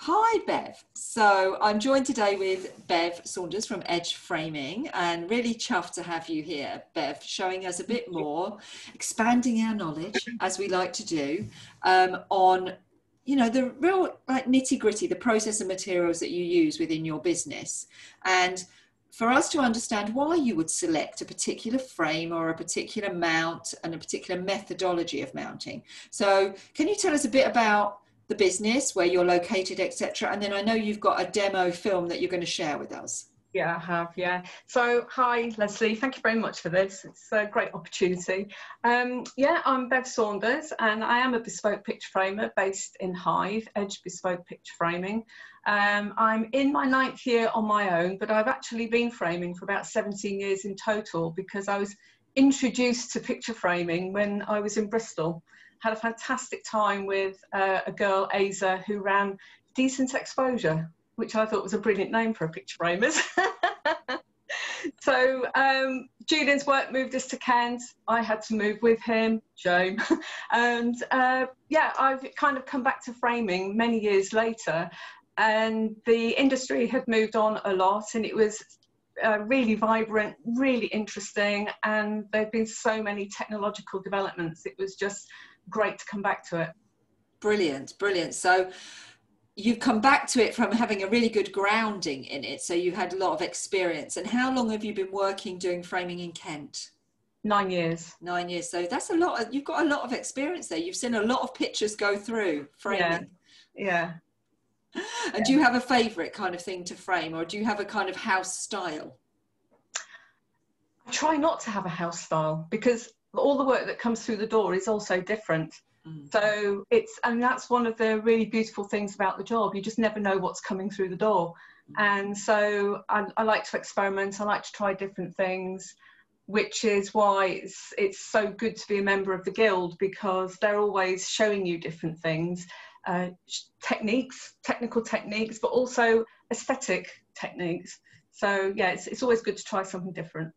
Hi Bev. So I'm joined today with Bev Saunders from Edge Framing, and really chuffed to have you here, Bev, showing us a bit more, expanding our knowledge as we like to do, on the real like nitty gritty, the process and materials that you use within your business, and for us to understand why you would select a particular frame or a particular mount and a particular methodology of mounting. So can you tell us a bit about the business, where you're located, etc.? And then I know you've got a demo film that you're going to share with us. Yeah, I have, yeah. So, hi, Leslie. Thank you very much for this. It's a great opportunity. Yeah, I'm Bev Saunders, and I am a bespoke picture framer based in Hythe, Edge Bespoke Picture Framing. I'm in my 9th year on my own, but I've actually been framing for about 17 years in total, because I was introduced to picture framing when I was in Bristol. Had a fantastic time with a girl, Asa, who ran Decent Exposure, which I thought was a brilliant name for a picture framers. So Julian's work moved us to Kent. I had to move with him, shame. And yeah, I've kind of come back to framing many years later, and the industry had moved on a lot, and it was really vibrant, really interesting, and there've been so many technological developments. It was just great to come back to it. Brilliant, brilliant. So you've come back to it from having a really good grounding in it. So you had a lot of experience. And how long have you been working doing framing in Kent? 9 years. 9 years. So that's a lot. You've got a lot of experience there. You've seen a lot of pictures go through framing. Yeah. And do you have a favorite kind of thing to frame, or do you have a kind of house style? I try not to have a house style, because all the work that comes through the door is also different. So and that's one of the really beautiful things about the job. You just never know what's coming through the door. And so I like to experiment. I like to try different things, which is why it's so good to be a member of the guild, because they're always showing you different things, technical techniques, but also aesthetic techniques. So yeah, it's always good to try something different.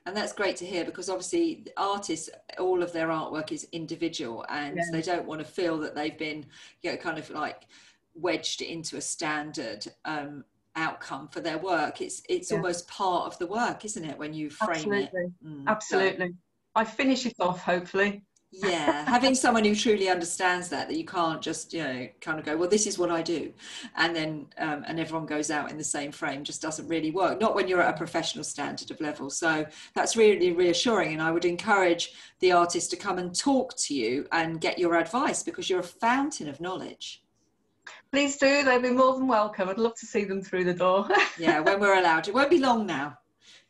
And that's great to hear, because obviously artists, all of their artwork is individual, and they don't want to feel that they've been, kind of like wedged into a standard outcome for their work. It's almost part of the work, isn't it, when you frame it? Absolutely. So, I finish it off, hopefully. Yeah, having someone who truly understands that you can't just kind of go, well, this is what I do, and then and everyone goes out in the same frame, just doesn't really work, not when you're at a professional standard of level. So that's really reassuring, and I would encourage the artist to come and talk to you and get your advice, because you're a fountain of knowledge. Please do, they'll be more than welcome. I'd love to see them through the door. Yeah, when we're allowed. It won't be long now.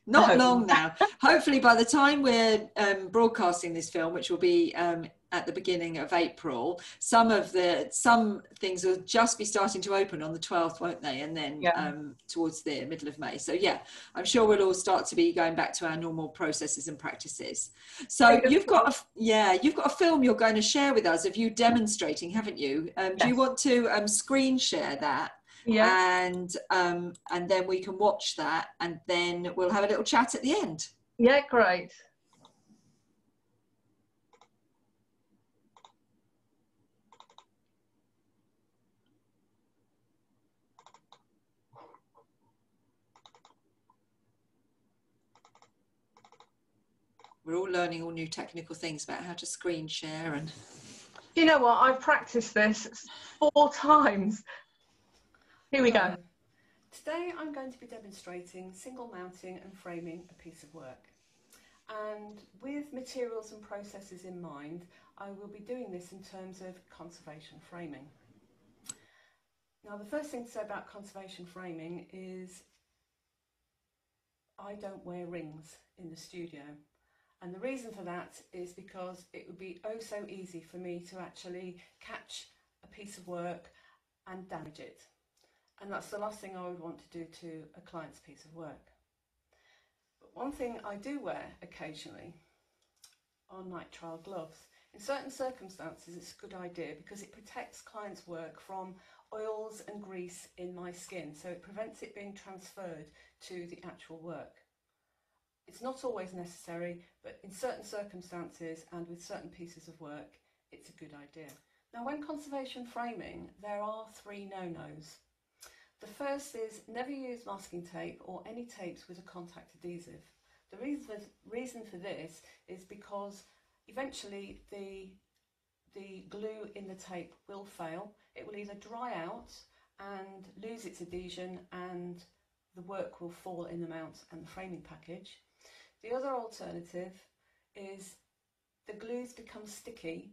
Not long now. Hopefully by the time we're broadcasting this film, which will be at the beginning of April, some things will just be starting to open on the 12th, won't they? And then towards the middle of May. So yeah, I'm sure we'll all start to be going back to our normal processes and practices. So you've got a film you're going to share with us of you demonstrating, haven't you? Do you want to screen share that? Yeah. And then we can watch that, and then we'll have a little chat at the end. Yeah, great. We're all learning all new technical things about how to screen share. And you know what, I've practiced this 4 times. Here we go. Today I'm going to be demonstrating single mounting and framing a piece of work. And with materials and processes in mind, I will be doing this in terms of conservation framing. Now, the first thing to say about conservation framing is I don't wear rings in the studio. And the reason for that is because it would be oh so easy for me to actually catch a piece of work and damage it. And that's the last thing I would want to do to a client's piece of work. But one thing I do wear occasionally are nitrile gloves. In certain circumstances, it's a good idea because it protects clients' work from oils and grease in my skin, so it prevents it being transferred to the actual work. It's not always necessary, but in certain circumstances and with certain pieces of work, it's a good idea. Now, when conservation framing, there are 3 no-nos. The first is never use masking tape or any tapes with a contact adhesive. The reason for this is because eventually the glue in the tape will fail. It will either dry out and lose its adhesion, and the work will fall in the mount and the framing package. The other alternative is the glues become sticky.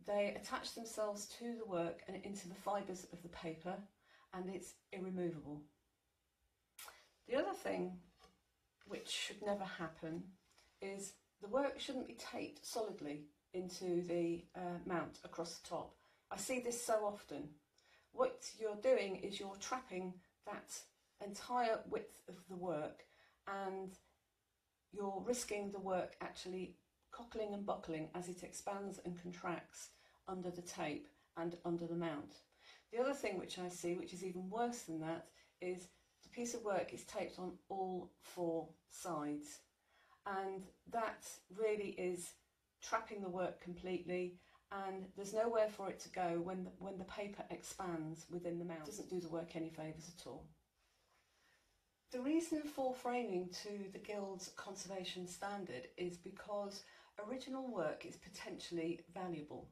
They attach themselves to the work and into the fibres of the paper, and it's irremovable. The other thing which should never happen is the work shouldn't be taped solidly into the mount across the top. I see this so often. What you're doing is you're trapping that entire width of the work, and you're risking the work actually cockling and buckling as it expands and contracts under the tape and under the mount. The other thing which I see, which is even worse than that, is the piece of work is taped on all 4 sides, and that really is trapping the work completely, and there's nowhere for it to go when the paper expands within the mount. It doesn't do the work any favours at all. The reason for framing to the Guild's conservation standard is because original work is potentially valuable,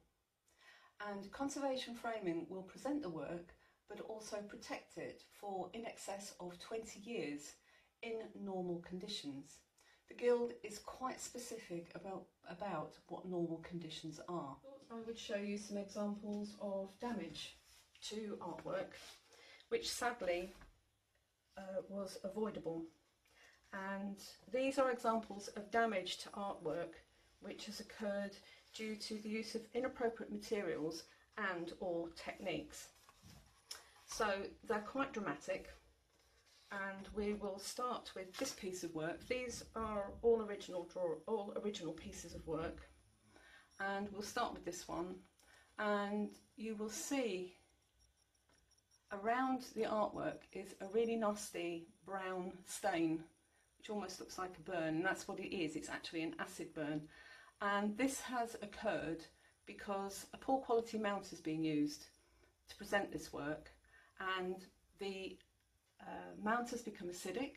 and conservation framing will present the work but also protect it for in excess of 20 years in normal conditions. The Guild is quite specific about what normal conditions are. I would show you some examples of damage to artwork, which sadly was avoidable. And these are examples of damage to artwork which has occurred due to the use of inappropriate materials and or techniques. So they're quite dramatic, and we will start with this piece of work. These are all original pieces of work, and we'll start with this one, and you will see around the artwork is a really nasty brown stain which almost looks like a burn, and that's what it is. It's actually an acid burn, and this has occurred because a poor quality mount has been used to present this work, and the mount has become acidic,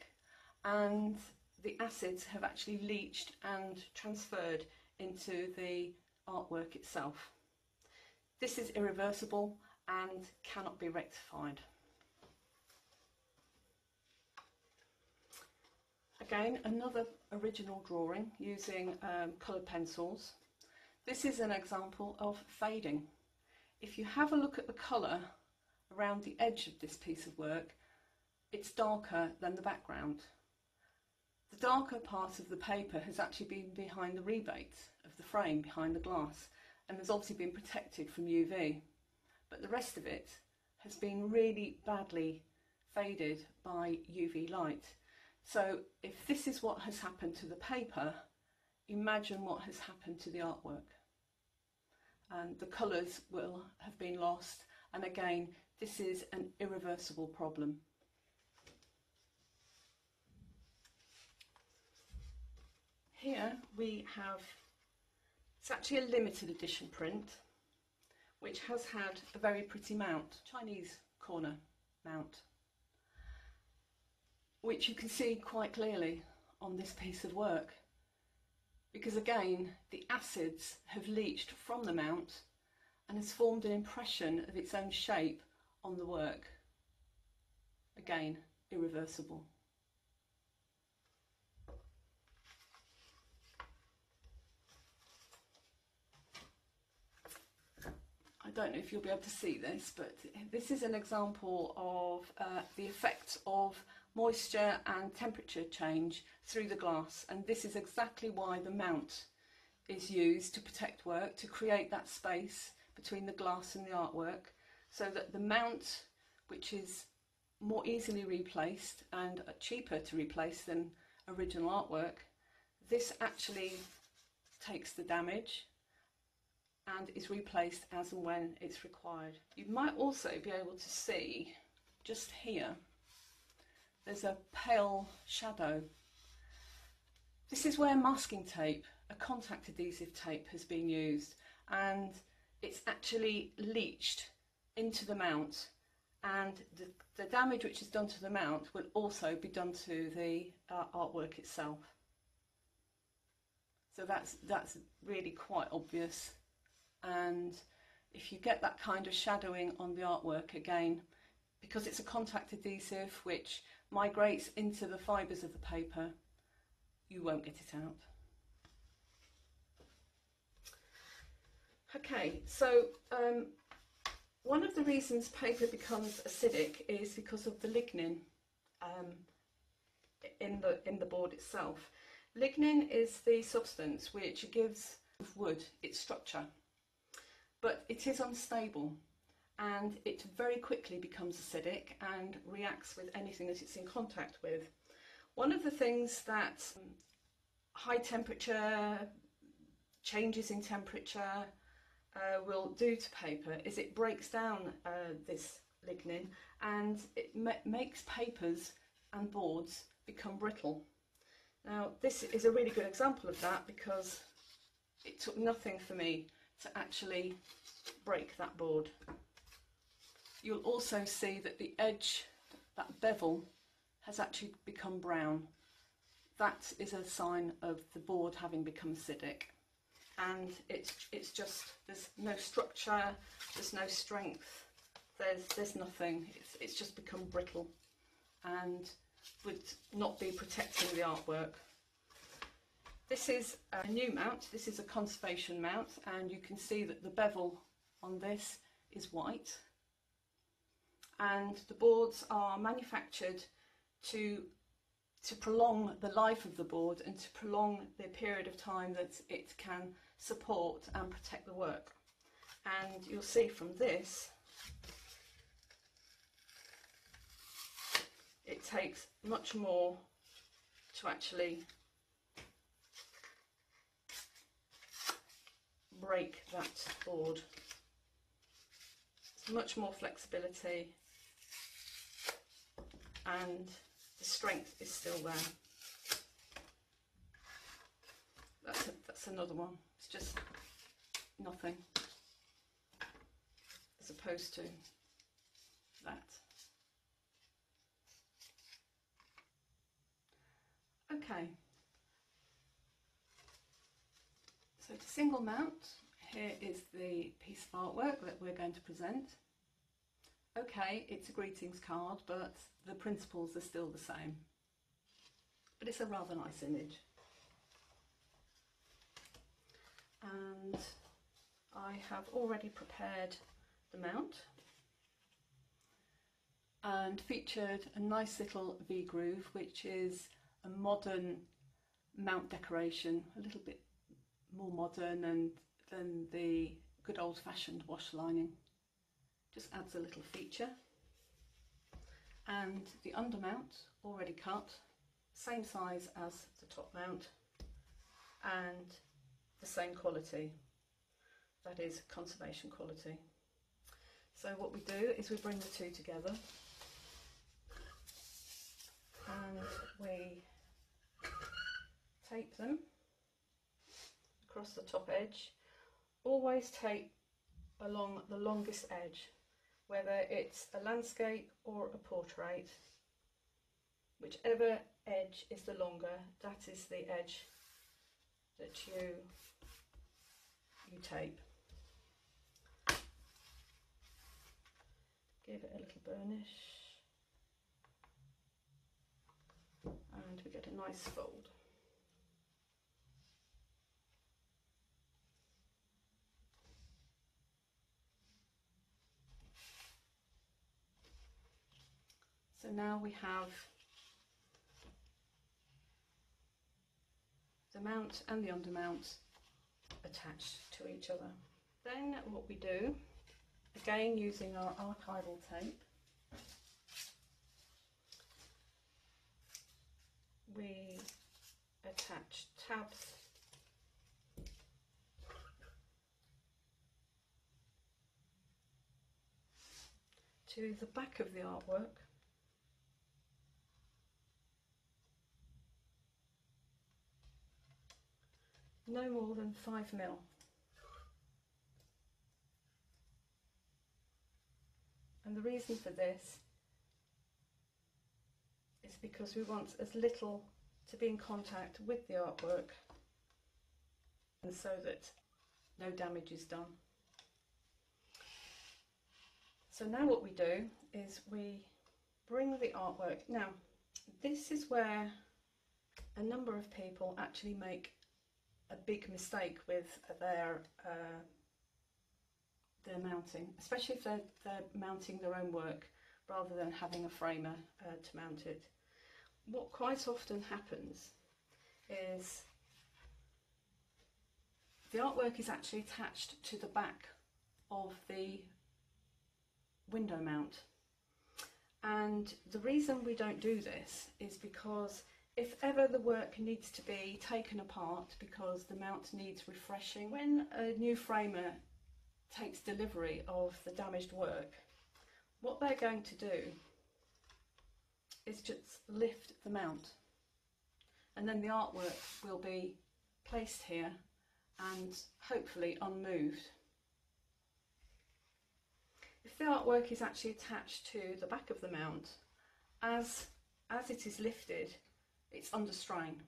and the acids have actually leached and transferred into the artwork itself. This is irreversible and cannot be rectified. Again, another original drawing using coloured pencils. This is an example of fading. If you have a look at the colour around the edge of this piece of work, it's darker than the background. The darker part of the paper has actually been behind the rebate of the frame, behind the glass, and has obviously been protected from UV. But the rest of it has been really badly faded by UV light. So if this is what has happened to the paper, imagine what has happened to the artwork. And the colours will have been lost, and again, this is an irreversible problem. Here we have, it's actually a limited edition print, which has had a very pretty mount, Chinese corner mount, which you can see quite clearly on this piece of work, because again the acids have leached from the mount and has formed an impression of its own shape on the work. Again, irreversible. I don't know if you'll be able to see this, but this is an example of the effects of moisture and temperature change through the glass, and this is exactly why the mount is used to protect work, to create that space between the glass and the artwork, so that the mount, which is more easily replaced and cheaper to replace than original artwork, this actually takes the damage and is replaced as and when it's required. You might also be able to see just here, there's a pale shadow. This is where masking tape, a contact adhesive tape, has been used, and it's actually leached into the mount, and the damage which is done to the mount will also be done to the artwork itself. So that's really quite obvious, and if you get that kind of shadowing on the artwork, again, because it's a contact adhesive which migrates into the fibres of the paper, you won't get it out. Okay, so one of the reasons paper becomes acidic is because of the lignin in the board itself. Lignin is the substance which gives wood its structure, but it is unstable and it very quickly becomes acidic and reacts with anything that it's in contact with. One of the things that high temperature, changes in temperature will do to paper is it breaks down this lignin, and it makes papers and boards become brittle. Now this is a really good example of that, because it took nothing for me to actually break that board. You'll also see that the edge, that bevel, has actually become brown. That is a sign of the board having become acidic, and it's just, there's no structure, there's no strength, there's nothing. It's just become brittle and would not be protecting the artwork. This is a new mount. This is a conservation mount, and you can see that the bevel on this is white, and the boards are manufactured to prolong the life of the board and to prolong the period of time that it can support and protect the work. And you'll see from this, it takes much more to actually break that board. It's much more flexibility, and the strength is still there. That's another one. It's just nothing, as opposed to that. Okay, so to single mount, here is the piece of artwork that we're going to present. Okay, it's a greetings card, but the principles are still the same. But it's a rather nice image. And I have already prepared the mount and featured a nice little V-groove, which is a modern mount decoration, a little bit more modern than the good old-fashioned wash lining. Just adds a little feature. And the undermount, already cut, same size as the top mount, and the same quality, that is conservation quality. So what we do is we bring the two together, and we tape them across the top edge. Always tape along the longest edge, whether it's a landscape or a portrait. Whichever edge is the longer, that is the edge that you tape. Give it a little burnish, and we get a nice fold. So now we have the mount and the undermount attached to each other. Then what we do, again using our archival tape, we attach tabs to the back of the artwork, no more than 5 mil. And the reason for this is because we want as little to be in contact with the artwork, and so that no damage is done. So now what we do is we bring the artwork. Now this is where a number of people actually make a big mistake with their mounting, especially if they're mounting their own work rather than having a framer to mount it. What quite often happens is the artwork is actually attached to the back of the window mount, and the reason we don't do this is because if ever the work needs to be taken apart because the mount needs refreshing, when a new framer takes delivery of the damaged work, what they're going to do is just lift the mount, and then the artwork will be placed here and hopefully unmoved. If the artwork is actually attached to the back of the mount, as it is lifted, it's under strain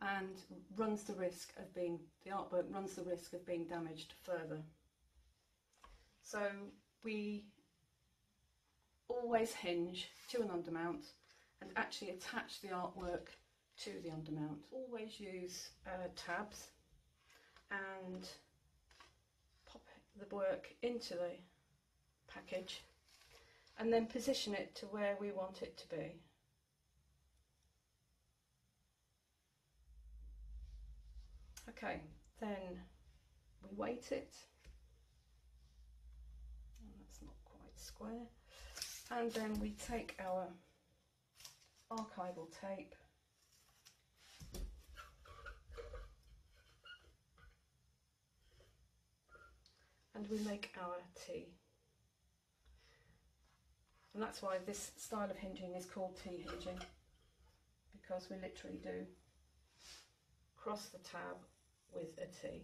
and the artwork runs the risk of being damaged further. So we always hinge to an undermount and actually attach the artwork to the undermount. Always use tabs and pop the work into the package and then position it to where we want it to be. Okay, then we weight it. Oh, that's not quite square. And then we take our archival tape and we make our T. And that's why this style of hinging is called T-hinging, because we literally do cross the tab with a T.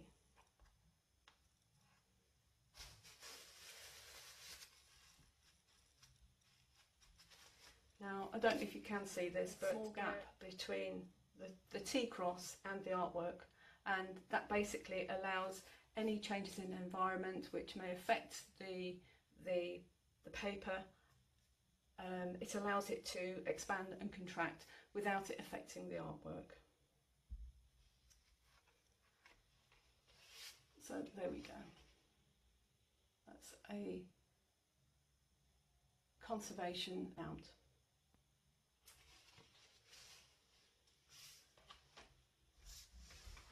Now, I don't know if you can see this, but small gap between the T cross and the artwork, and that basically allows any changes in the environment which may affect the paper. It allows it to expand and contract without it affecting the artwork. So there we go. That's a conservation mount.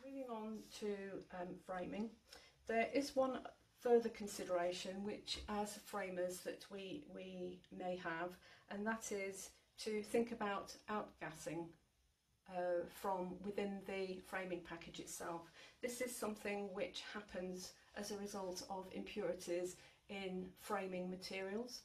Moving on to framing, there is one further consideration which as framers that we may have, and that is to think about outgassing from within the framing package itself. This is something which happens as a result of impurities in framing materials,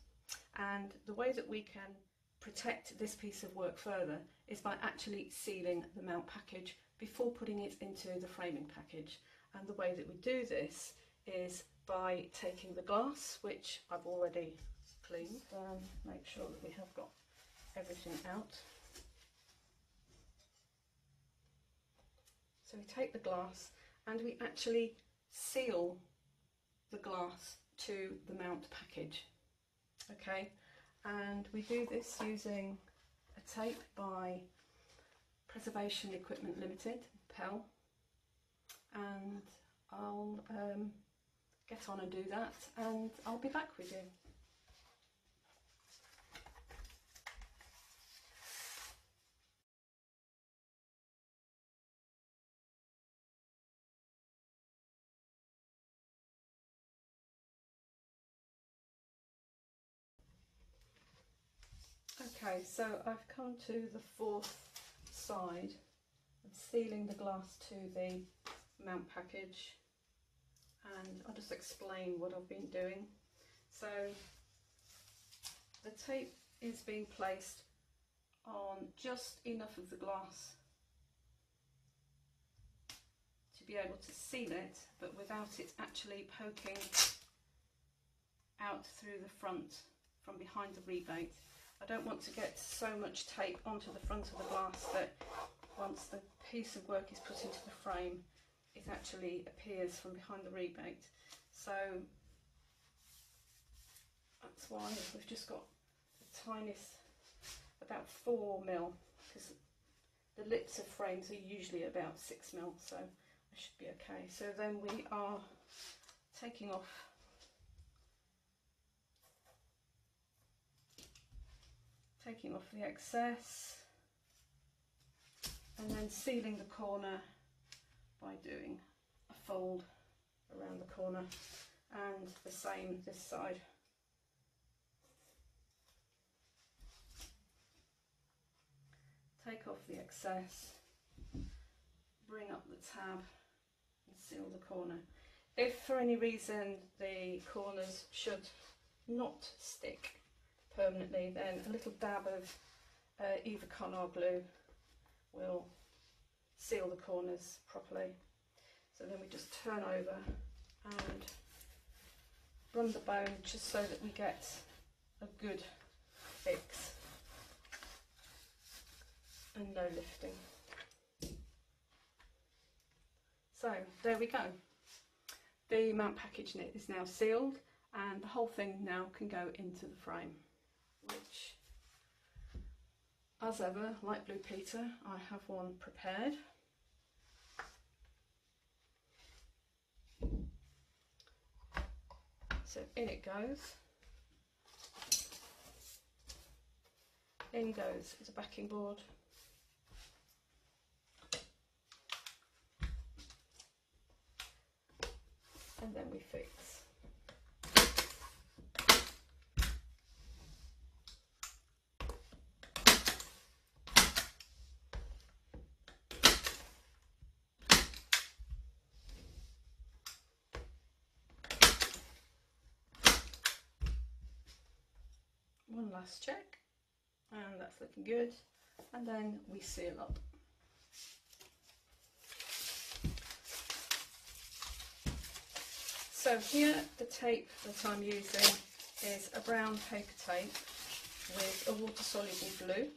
and the way that we can protect this piece of work further is by actually sealing the mount package before putting it into the framing package. And the way that we do this is by taking the glass, which I've already cleaned, make sure that we have got everything out. So we take the glass and we actually seal the glass to the mount package. Okay, and we do this using a tape by Preservation Equipment Limited, PEL, and I'll get on and do that, and I'll be back with you. Okay, so I've come to the fourth side of sealing the glass to the mount package, and I'll just explain what I've been doing. So the tape is being placed on just enough of the glass to be able to seal it, but without it actually poking out through the front from behind the rebate. I don't want to get so much tape onto the front of the glass that once the piece of work is put into the frame, it actually appears from behind the rebate. So that's why we've just got the tiniest, about 4mm, because the lips of frames are usually about 6mm, so I should be okay. So then we are taking off the excess and then sealing the corner by doing a fold around the corner, and the same this side. Take off the excess, bring up the tab and seal the corner. If for any reason the corners should not stick permanently, then a little dab of either Con-R glue will seal the corners properly. So then we just turn over and run the bone just so that we get a good fix and no lifting. So there we go. The mount package is now sealed, and the whole thing now can go into the frame, which, as ever, like Blue Peter, I have one prepared. So in it goes. In goes the backing board. And then we fix. One last check, and that's looking good, and then we seal up. So here the tape that I'm using is a brown paper tape with a water soluble glue.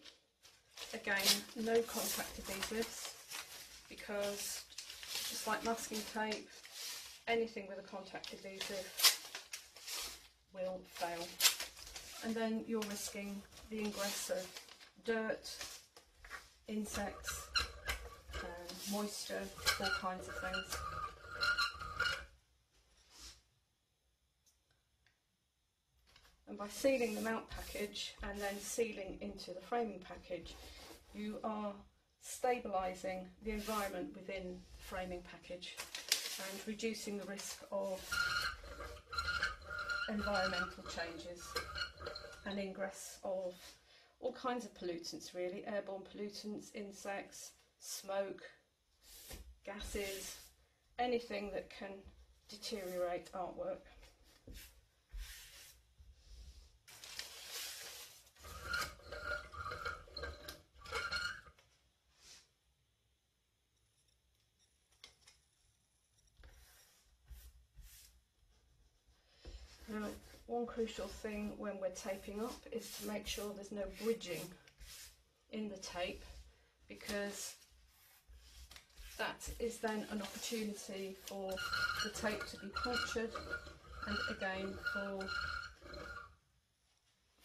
Again, no contact adhesives, because just like masking tape, anything with a contact adhesive will fail. And then you're risking the ingress of dirt, insects, moisture, all kinds of things. And by sealing the mount package and then sealing into the framing package, you are stabilising the environment within the framing package and reducing the risk of environmental changes and ingress of all kinds of pollutants, really, airborne pollutants, insects, smoke, gases, anything that can deteriorate artwork. Now, one crucial thing when we're taping up is to make sure there's no bridging in the tape, because that is then an opportunity for the tape to be punctured, and again for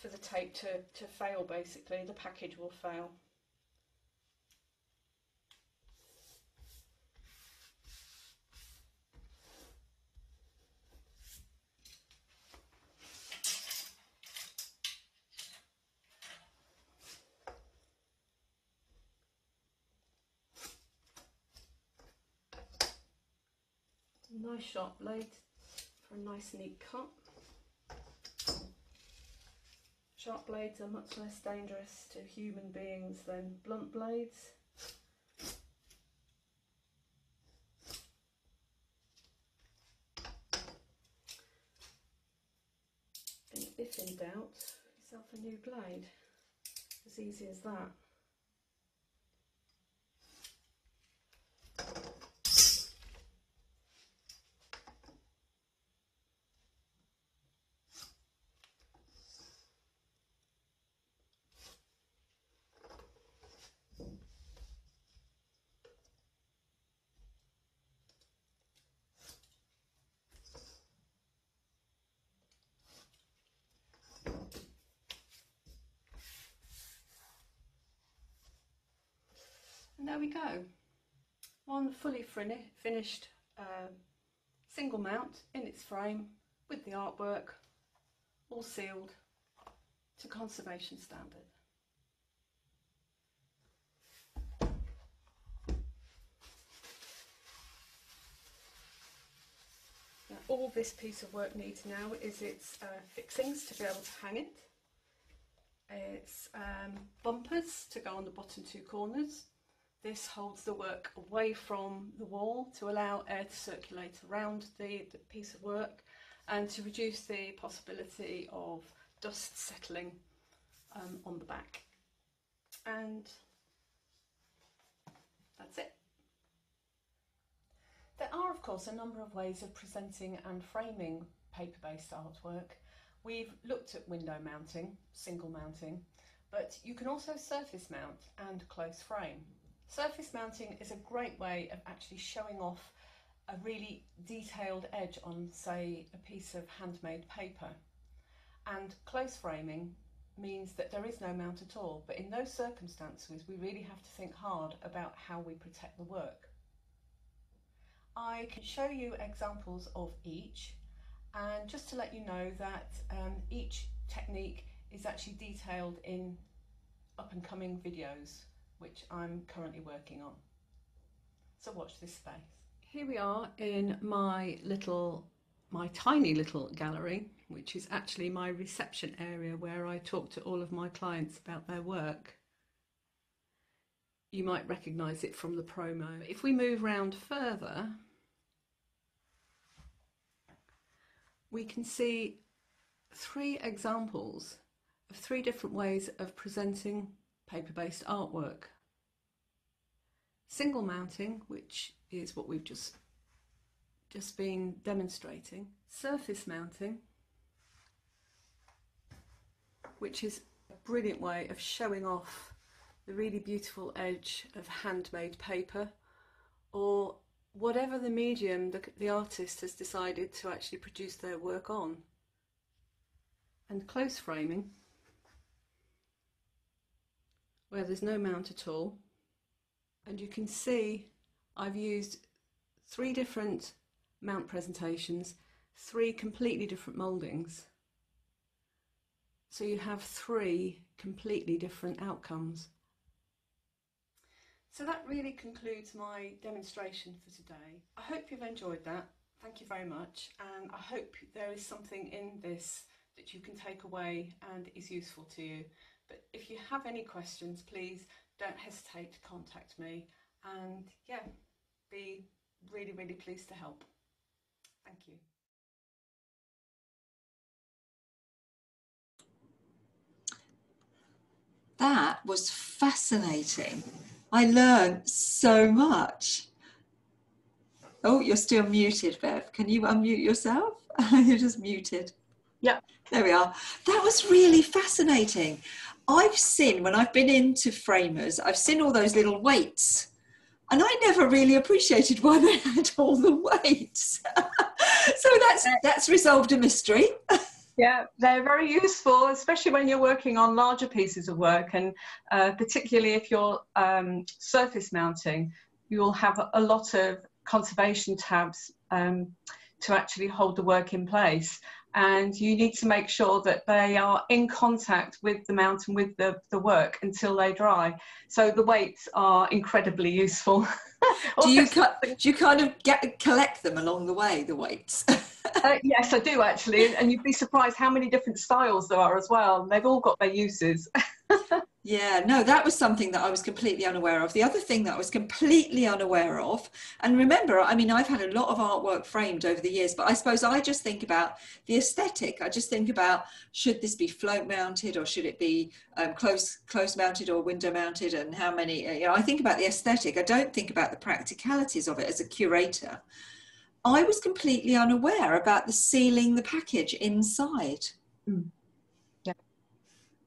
the tape to fail. Basically, the package will fail. Nice sharp blade for a nice neat cut. Sharp blades are much less dangerous to human beings than blunt blades. And if in doubt, yourself a new blade. As easy as that. there we go. One fully finished single mount in its frame with the artwork all sealed to conservation standard. Now, all this piece of work needs now is its fixings to be able to hang it. It's bumpers to go on the bottom two corners. This holds the work away from the wall to allow air to circulate around the piece of work and to reduce the possibility of dust settling on the back. And that's it. There are, of course, a number of ways of presenting and framing paper-based artwork. We've looked at window mounting, single mounting, but you can also surface mount and close frame. Surface mounting is a great way of actually showing off a really detailed edge on, say, a piece of handmade paper. And close framing means that there is no mount at all, but in those circumstances we really have to think hard about how we protect the work. I can show you examples of each, and just to let you know that each technique is actually detailed in up-and-coming videos which I'm currently working on. So watch this space. Here we are in my tiny little gallery, which is actually my reception area where I talk to all of my clients about their work. You might recognise it from the promo. If we move round further, we can see 3 examples of 3 different ways of presenting paper-based artwork. Single mounting, which is what we've just been demonstrating. Surface mounting, which is a brilliant way of showing off the really beautiful edge of handmade paper, or whatever the medium the artist has decided to actually produce their work on. And close framing, where there's no mount at all. And you can see I've used 3 different mount presentations, 3 completely different mouldings. So you have 3 completely different outcomes. So that really concludes my demonstration for today. I hope you've enjoyed that. Thank you very much. And I hope there is something in this that you can take away and is useful to you. But if you have any questions, please don't hesitate to contact me, and yeah, be really, really pleased to help. Thank you. That was fascinating. I learned so much. Oh, you're still muted, Bev. Can you unmute yourself? You're just muted. Yeah. There we are. That was really fascinating. I've seen, when I've been into framers, I've seen all those little weights, and I never really appreciated why they had all the weights. So that's resolved a mystery. Yeah, they're very useful, especially when you're working on larger pieces of work, and particularly if you're surface mounting, you will have a lot of conservation tabs to actually hold the work in place. And you need to make sure that they are in contact with the mount and with the work until they dry. So the weights are incredibly useful. Do you kind of collect them along the way, the weights? Yes, I do actually, and you'd be surprised how many different styles there are as well. They've all got their uses. Yeah, no, that was something that I was completely unaware of. The other thing that I was completely unaware of, and remember, I mean, I've had a lot of artwork framed over the years, but I suppose I just think about the aesthetic. I just think about, should this be float mounted, or should it be close mounted or window mounted, and how many, you know, I think about the aesthetic. I don't think about the practicalities of it as a curator. I was completely unaware about the sealing the package inside. Mm.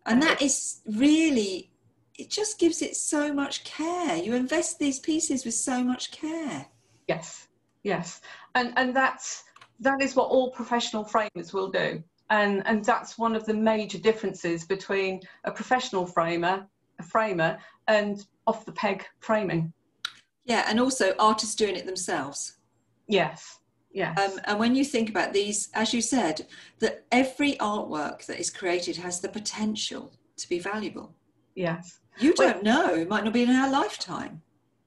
And that is really, it just gives it so much care. You invest these pieces with so much care. Yes, yes. And that is what all professional framers will do. And that's one of the major differences between a professional framer, and off the peg framing. Yeah, and also artists doing it themselves. Yes, yes. And when you think about these, as you said, that every artwork that is created has the potential to be valuable. Yes. You don't know, it might not be in our lifetime.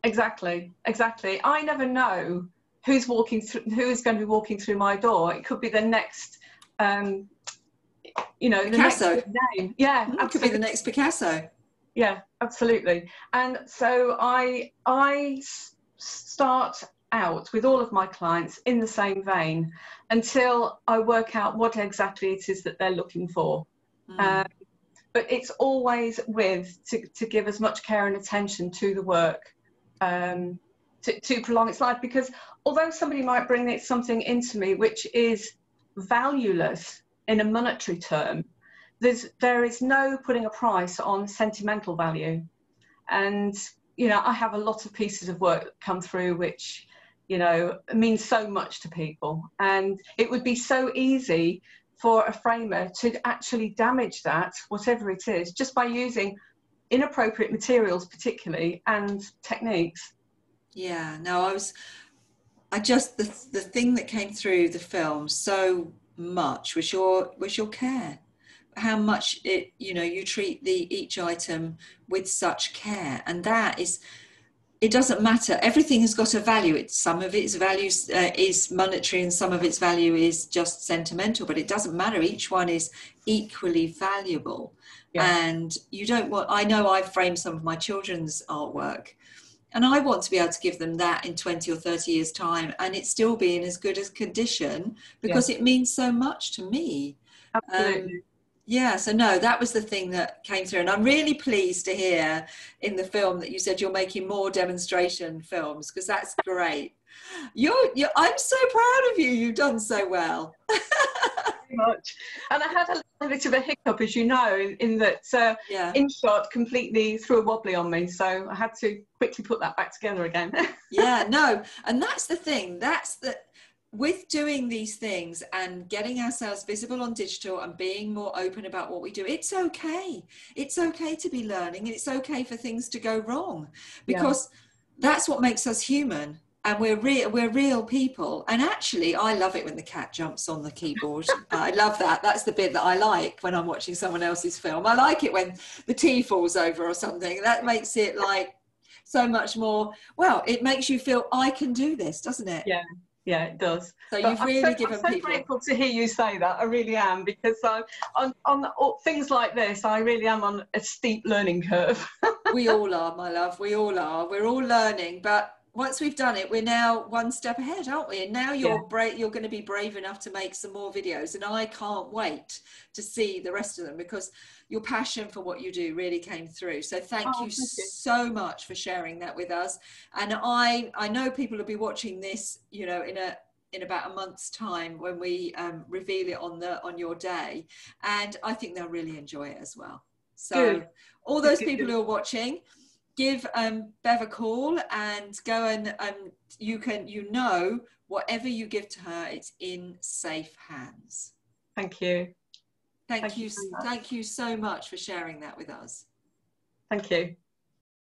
Exactly, exactly. I never know who's going to be walking through my door. It could be the next, you know, Picasso. the next big name. Yeah, absolutely. It could be the next Picasso. Yeah, absolutely. And so I start out with all of my clients in the same vein until I work out what exactly it is that they're looking for. But it's always to give as much care and attention to the work, to prolong its life. Because although somebody might bring something into me which is valueless in a monetary term, there is no putting a price on sentimental value. And, you know, I have a lot of pieces of work that come through which, you know, mean so much to people. And it would be so easy for a framer to actually damage that, whatever it is, just by using inappropriate materials particularly, and techniques. Yeah, no, the thing that came through the film so much was your care. How much you treat each item with such care, and it doesn't matter. Everything has got a value. Some of its value is monetary, and some of its value is just sentimental. But it doesn't matter. Each one is equally valuable. Yeah. And you don't want. I know I've framed some of my children's artwork, and I want to be able to give them that in 20 or 30 years' time, and it still be in as good as condition, because it means so much to me. Absolutely. Yeah, so no, that was the thing that came through. And I'm really pleased to hear in the film that you said you're making more demonstration films, because that's great. I'm so proud of you. You've done so well. Very much. And I had a bit of a hiccup, as you know, in that InShot completely threw a wobbly on me. So I had to quickly put that back together again. Yeah, no. And that's the thing. With doing these things and getting ourselves visible on digital and being more open about what we do, it's okay. It's okay to be learning, and it's okay for things to go wrong, because that's what makes us human, and we're real people. And actually, I love it when the cat jumps on the keyboard. I love that. That's the bit that I like when I'm watching someone else's film. I like it when the tea falls over or something. That makes it like so much more, well, it makes you feel I can do this, doesn't it? Yeah, it does. So you've really given people... I'm so grateful to hear you say that. I really am, because on things like this, I really am on a steep learning curve. We all are, my love. We all are. We're all learning. But once we've done it, we're now one step ahead, aren't we? And now you're you're going to be brave enough to make some more videos. And I can't wait to see the rest of them, because your passion for what you do really came through. So thank you so much for sharing that with us. And I know people will be watching this, you know, in about a month's time, when we reveal it on your day. And I think they'll really enjoy it as well. So all those people who are watching, give Bev a call and go and whatever you give to her, it's in safe hands. Thank you. Thank you so much for sharing that with us. Thank you.